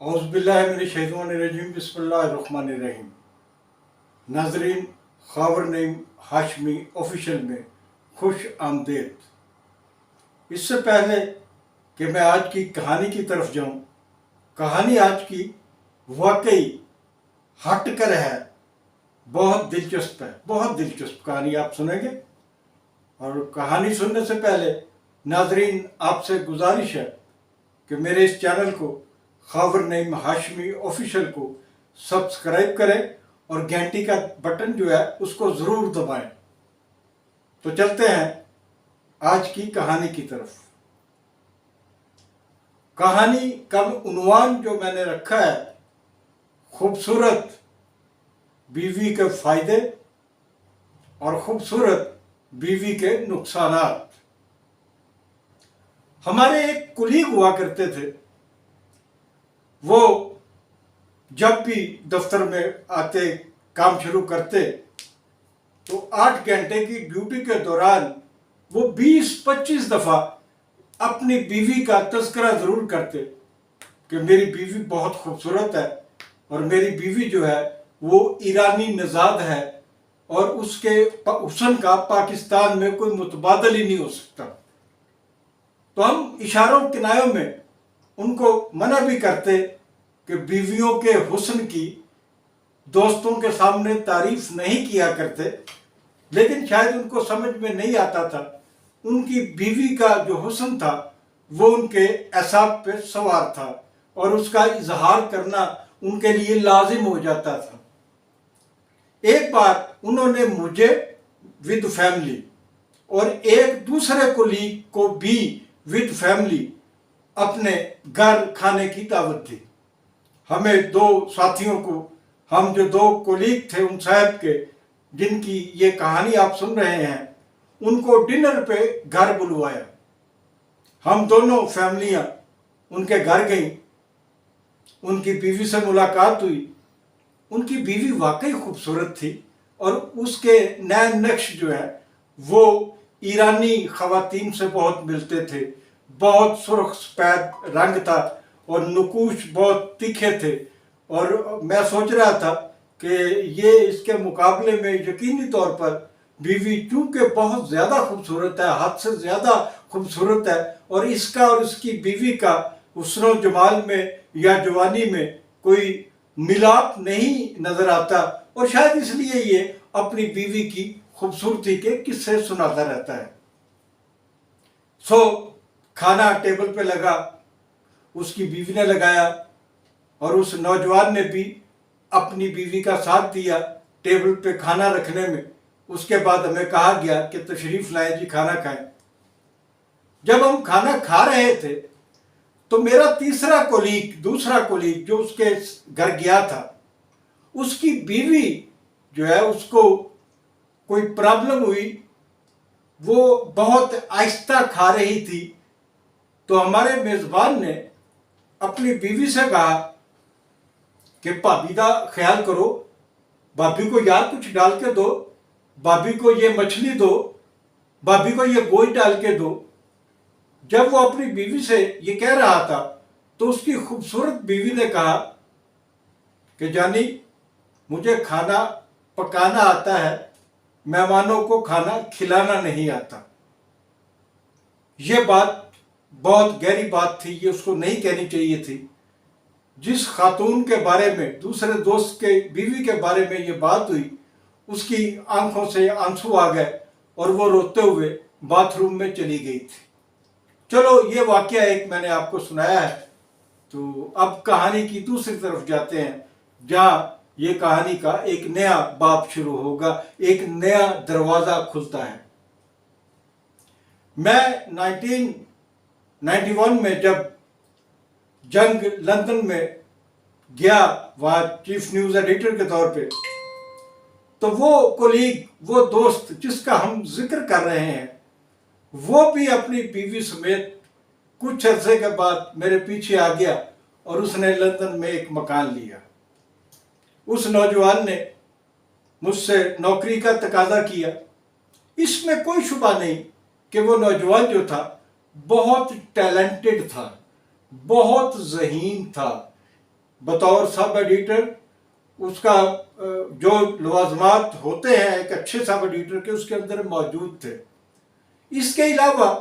औज़ुबिल्लाहिमिनश्शैतानिर्रजीम बिस्मिल्लाहिर्रहमानिर्रहीम। नाज़रीन, ख़ावर नईम हाशमी ऑफिशियल में खुश आमदेद। इससे पहले कि मैं आज की कहानी की तरफ जाऊं, कहानी आज की वाकई हट कर है, बहुत दिलचस्प है, बहुत दिलचस्प कहानी आप सुनेंगे। और कहानी सुनने से पहले नाज़रीन आपसे गुजारिश है कि मेरे इस चैनल को ख़ावर नईम हाशमी ऑफिशियल को सब्सक्राइब करें और घंटी का बटन जो है उसको ज़रूर दबाएं। तो चलते हैं आज की कहानी की तरफ। कहानी का उन्वान जो मैंने रखा है, खूबसूरत बीवी के फ़ायदे और खूबसूरत बीवी के नुकसानात। हमारे एक कुलीग हुआ करते थे। वो जब भी दफ्तर में आते, काम शुरू करते, तो 8 घंटे की ड्यूटी के दौरान वो 20-25 दफ़ा अपनी बीवी का तज़किरा ज़रूर करते कि मेरी बीवी बहुत खूबसूरत है और मेरी बीवी जो है वो ईरानी नज़ाद है और उसके हुस्न का पाकिस्तान में कोई मुतबादल ही नहीं हो सकता। तो हम इशारों किनायों में उनको मना भी करते कि बीवियों के हुस्न की दोस्तों के सामने तारीफ नहीं किया करते, लेकिन शायद उनको समझ में नहीं आता था उनकी बीवी का जो हुस्न था वो उनके एसाब पे सवार था और उसका इजहार करना उनके लिए लाजिम हो जाता था। एक बार उन्होंने मुझे विद फैमिली और एक दूसरे कोलीग को भी विद फैमिली अपने घर खाने की दावत दी। हमें 2 साथियों को, हम जो 2 कोलीग थे उन साहब के जिनकी ये कहानी आप सुन रहे हैं, उनको डिनर पे घर बुलवाया। हम दोनों फैमिलियां उनके घर गईं, उनकी बीवी से मुलाकात हुई। उनकी बीवी वाकई खूबसूरत थी और उसके नैन नक्श जो है वो ईरानी ख़वातीन से बहुत मिलते थे। बहुत सुर्ख सफ़ेद रंग था और नुकूश बहुत तीखे थे। और मैं सोच रहा था कि ये इसके मुकाबले में यकीनी तौर पर बीवी चूँकि बहुत ज़्यादा खूबसूरत है, हद से ज़्यादा खूबसूरत है, और इसका और इसकी बीवी का हुस्न व जमाल में या जवानी में कोई मिलाप नहीं नज़र आता, और शायद इसलिए ये अपनी बीवी की खूबसूरती के किस्से सुनाता रहता है। खाना टेबल पे लगा, उसकी बीवी ने लगाया और उस नौजवान ने भी अपनी बीवी का साथ दिया टेबल पे खाना रखने में। उसके बाद हमें कहा गया कि तशरीफ़ लाएं जी, खाना खाएं। जब हम खाना खा रहे थे तो मेरा दूसरा कोलीग जो उसके घर गया था, उसकी बीवी जो है उसको कोई प्रॉब्लम हुई, वो बहुत आहिस्ता खा रही थी। तो हमारे मेज़बान ने अपनी बीवी से कहा कि भाभी का ख्याल करो, भाभी को यार कुछ डाल के दो, भाभी को ये मछली दो, भाभी को ये गोश्त डाल के दो। जब वो अपनी बीवी से ये कह रहा था तो उसकी खूबसूरत बीवी ने कहा कि जानी, मुझे खाना पकाना आता है, मेहमानों को खाना खिलाना नहीं आता। ये बात बहुत गहरी बात थी, ये उसको नहीं कहनी चाहिए थी। जिस खातून के बारे में, दूसरे दोस्त के बीवी के बारे में ये बात हुई, उसकी आंखों से आंसू आ गए और वो रोते हुए बाथरूम में चली गई थी। चलो, ये वाकया एक मैंने आपको सुनाया है। तो अब कहानी की दूसरी तरफ जाते हैं, जहाँ ये कहानी का एक नया बाब शुरू होगा, एक नया दरवाज़ा खुलता है। मैं 1991 में जब जंग लंदन में गया, वहाँ चीफ न्यूज़ एडिटर के तौर पे, तो वो कोलीग, वो दोस्त जिसका हम जिक्र कर रहे हैं, वो भी अपनी बीवी समेत कुछ अरसे के बाद मेरे पीछे आ गया और उसने लंदन में एक मकान लिया। उस नौजवान ने मुझसे नौकरी का तकाजा किया। इसमें कोई शुबा नहीं कि वो नौजवान जो था बहुत टैलेंटेड था, बहुत ज़हीन था, بطور سب ایڈیٹر اس کا جو لوازمات ہوتے ہیں ایک اچھے سب ایڈیٹر کے، اس کے اندر موجود تھے۔ اس کے علاوہ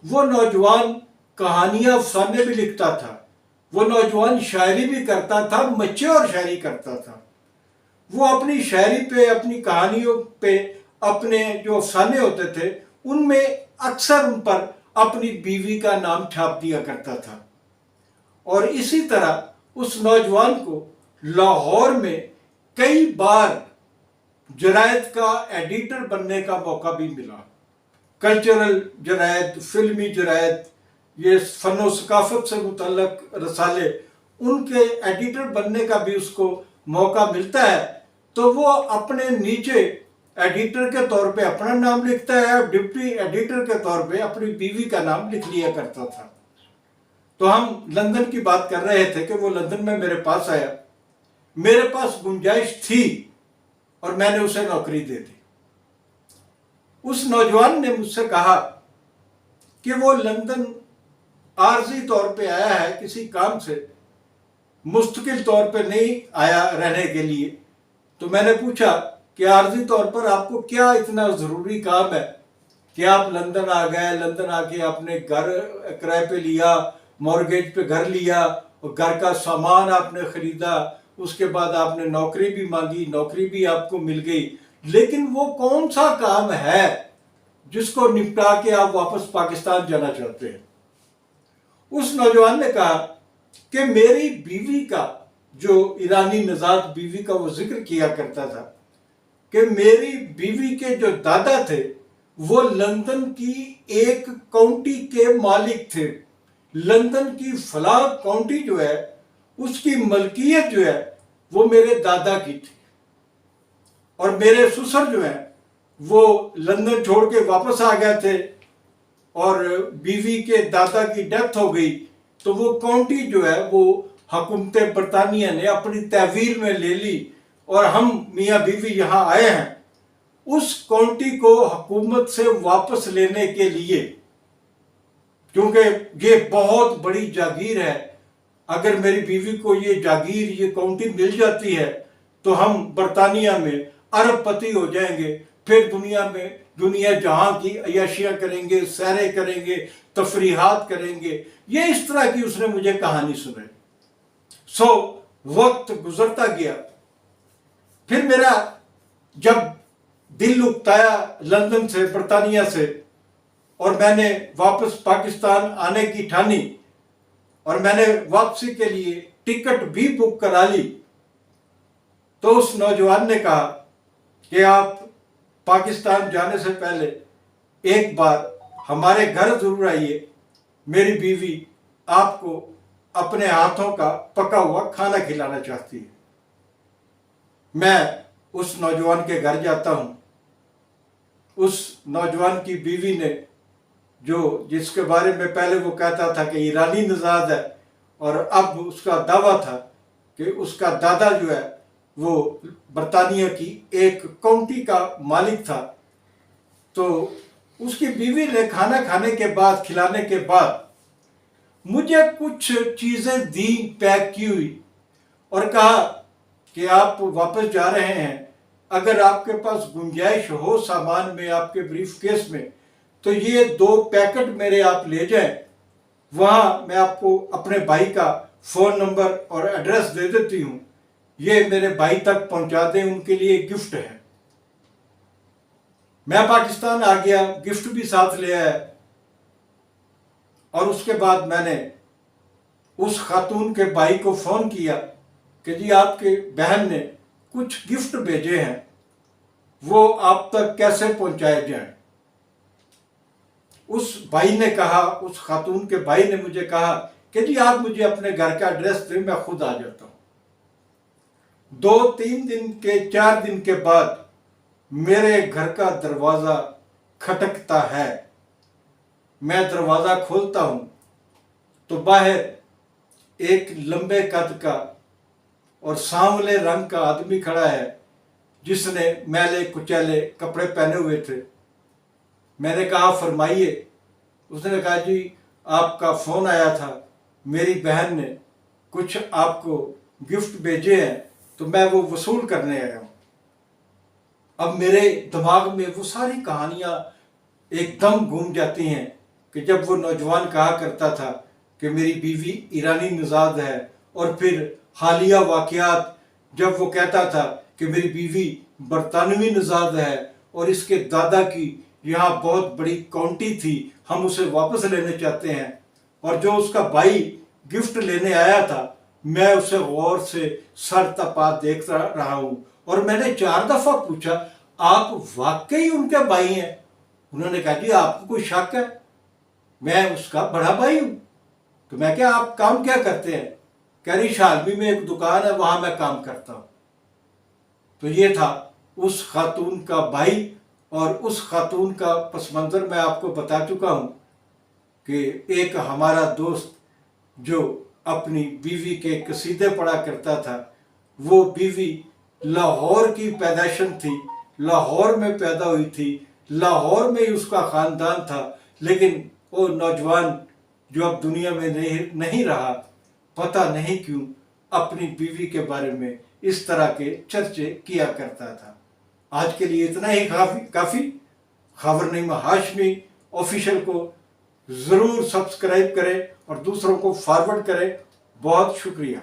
وہ نوجوان کہانیاں افسانے بھی لکھتا تھا، وہ نوجوان شاعری بھی کرتا تھا، میچور شاعری کرتا تھا۔ وہ اپنی شاعری پہ، اپنی کہانیوں پہ، اپنے جو افسانے ہوتے تھے ان میں اکثر ان پر اپنی بیوی کا نام چھاپ دیا کرتا تھا۔ اور اسی طرح اس نوجوان کو لاہور میں کئی بار جرائد کا ایڈیٹر بننے کا موقع بھی ملا۔ کلچرل جرائد، فلمی جرائد، یہ فن و ثقافت سے متعلق رسالے، ان کے ایڈیٹر بننے کا بھی اس کو موقع ملتا ہے تو وہ اپنے نیچے ایڈیٹر کے طور پہ اپنا نام لکھتا ہے اور ڈپٹی ایڈیٹر کے طور پہ اپنی بیوی کا نام لکھ لیا کرتا تھا۔ تو ہم لندن کی بات کر رہے تھے کہ وہ لندن میں میرے پاس آیا، میرے پاس گنجائش تھی اور میں نے اسے نوکری دے دی۔ اس نوجوان نے مجھ سے کہا کہ وہ لندن عارضی طور پہ آیا ہے کسی کام سے، مستقل طور پہ نہیں آیا رہنے کے لیے۔ تو میں نے پوچھا کہ عارضی طور پر آپ کو کیا اتنا ضروری کام ہے کہ آپ لندن آ گئے، لندن آ کے آپ نے گھر کرائے پہ لیا، مورگیج پہ گھر لیا اور گھر کا سامان آپ نے خریدا، اس کے بعد آپ نے نوکری بھی مانگی، نوکری بھی آپ کو مل گئی، لیکن وہ کون سا کام ہے جس کو نپٹا کے آپ واپس پاکستان جانا چاہتے ہیں؟ اس نوجوان نے کہا کہ میری بیوی کا، جو ایرانی نژاد بیوی کا وہ ذکر کیا کرتا تھا، کہ میری بیوی کے جو دادا تھے وہ لندن کی ایک کاؤنٹی کے مالک تھے۔ لندن کی فلاں کاؤنٹی جو ہے اس کی ملکیت جو ہے وہ میرے دادا کی تھی، اور میرے سسر جو ہیں وہ لندن چھوڑ کے واپس آ گئے تھے اور بیوی کے دادا کی ڈیتھ ہو گئی تو وہ کاؤنٹی جو ہے وہ حکومت برطانیہ نے اپنی تحویل میں لے لی اور ہم میاں بیوی یہاں آئے ہیں اس کاؤنٹی کو حکومت سے واپس لینے کے لیے، کیونکہ یہ بہت بڑی جاگیر ہے۔ اگر میری بیوی کو یہ جاگیر، یہ کاؤنٹی مل جاتی ہے تو ہم برطانیہ میں ارب پتی ہو جائیں گے، پھر دنیا جہاں کی عیاشیاں کریں گے، سیریں کریں گے، تفریحات کریں گے۔ یہ اس طرح کی اس نے مجھے کہانی سنائی۔ وقت گزرتا گیا، پھر میرا جب دل اکتایا لندن سے، برطانیہ سے، اور میں نے واپس پاکستان آنے کی ٹھانی اور میں نے واپسی کے لیے ٹکٹ بھی بک کرا لی، تو اس نوجوان نے کہا کہ آپ پاکستان جانے سے پہلے ایک بار ہمارے گھر ضرور آئیے، میری بیوی آپ کو اپنے ہاتھوں کا پکا ہوا کھانا کھلانا چاہتی ہے۔ میں اس نوجوان کے گھر جاتا ہوں۔ اس نوجوان کی بیوی نے، جس کے بارے میں پہلے وہ کہتا تھا کہ ایرانی نژاد ہے، اور اب اس کا دعویٰ تھا کہ اس کا دادا جو ہے وہ برطانیہ کی ایک کاؤنٹی کا مالک تھا، تو اس کی بیوی نے کھانا کھانے کے بعد، کھلانے کے بعد مجھے کچھ چیزیں دی پیک کی ہوئی، اور کہا کہ آپ واپس جا رہے ہیں، اگر آپ کے پاس گنجائش ہو سامان میں، آپ کے بریف کیس میں، تو یہ 2 پیکٹ میرے آپ لے جائیں، وہاں میں آپ کو اپنے بھائی کا فون نمبر اور ایڈریس دے دیتی ہوں، یہ میرے بھائی تک پہنچا دیں، ان کے لیے گفٹ ہے۔ میں پاکستان آ گیا، گفٹ بھی ساتھ لے آیا، اور اس کے بعد میں نے اس خاتون کے بھائی کو فون کیا کہ جی آپ کے بہن نے کچھ گفٹ بھیجے ہیں، وہ آپ تک کیسے پہنچائے جائیں۔ اس بھائی نے کہا، اس خاتون کے بھائی نے مجھے کہا کہ جی آپ مجھے اپنے گھر کا ایڈریس دیں، میں خود آ جاتا ہوں۔ 2-3 دن کے 4 دن کے بعد میرے گھر کا دروازہ کھٹکتا ہے، میں دروازہ کھولتا ہوں تو باہر ایک لمبے قد کا اور سانولے رنگ کا آدمی کھڑا ہے جس نے میلے کچیلے کپڑے پہنے ہوئے تھے۔ میں نے کہا فرمائیے۔ اس نے کہا جی آپ کا فون آیا تھا، میری بہن نے کچھ آپ کو गिफ्ट भेजे हैं तो मैं वो वसूल करने आया हूँ। अब मेरे दिमाग में वो सारी कहानियाँ एकदम घूम जाती हैं कि जब वो नौजवान कहा करता था कि मेरी बीवी ईरानी मिजाज है, और फिर हालिया वाक़यात जब वो कहता था कि मेरी बीवी बरतानवी मिजाज है और इसके दादा की यहाँ बहुत बड़ी काउंटी थी, हम उसे वापस लेने चाहते हैं। और जो उसका भाई गिफ्ट लेने आया था, मैं उसे गौर से सर तपा देख रहा हूँ, और मैंने 4 दफा पूछा, आप वाकई उनके भाई हैं? उन्होंने कहा, जी आपको कोई शक है? मैं उसका बड़ा भाई हूँ। तो मैं क्या, आप काम क्या करते हैं? कह रही, शालमी में एक दुकान है, वहां मैं काम करता हूँ। तो ये था उस खातून का भाई, और उस खातून का पस मंज़र मैं आपको बता चुका हूँ कि एक हमारा दोस्त जो अपनी बीवी के कसीदे पढ़ा करता था, वो बीवी लाहौर की पैदाइशन थी, लाहौर में पैदा हुई थी, लाहौर में ही उसका ख़ानदान था, लेकिन वो नौजवान जो अब दुनिया में नहीं रहा, पता नहीं क्यों अपनी बीवी के बारे में इस तरह के चर्चे किया करता था। आज के लिए इतना ही काफ़ी। खबरनामा हाशमी ऑफिशियल को ज़रूर सब्सक्राइब करें और दूसरों को फॉरवर्ड करें। बहुत शुक्रिया।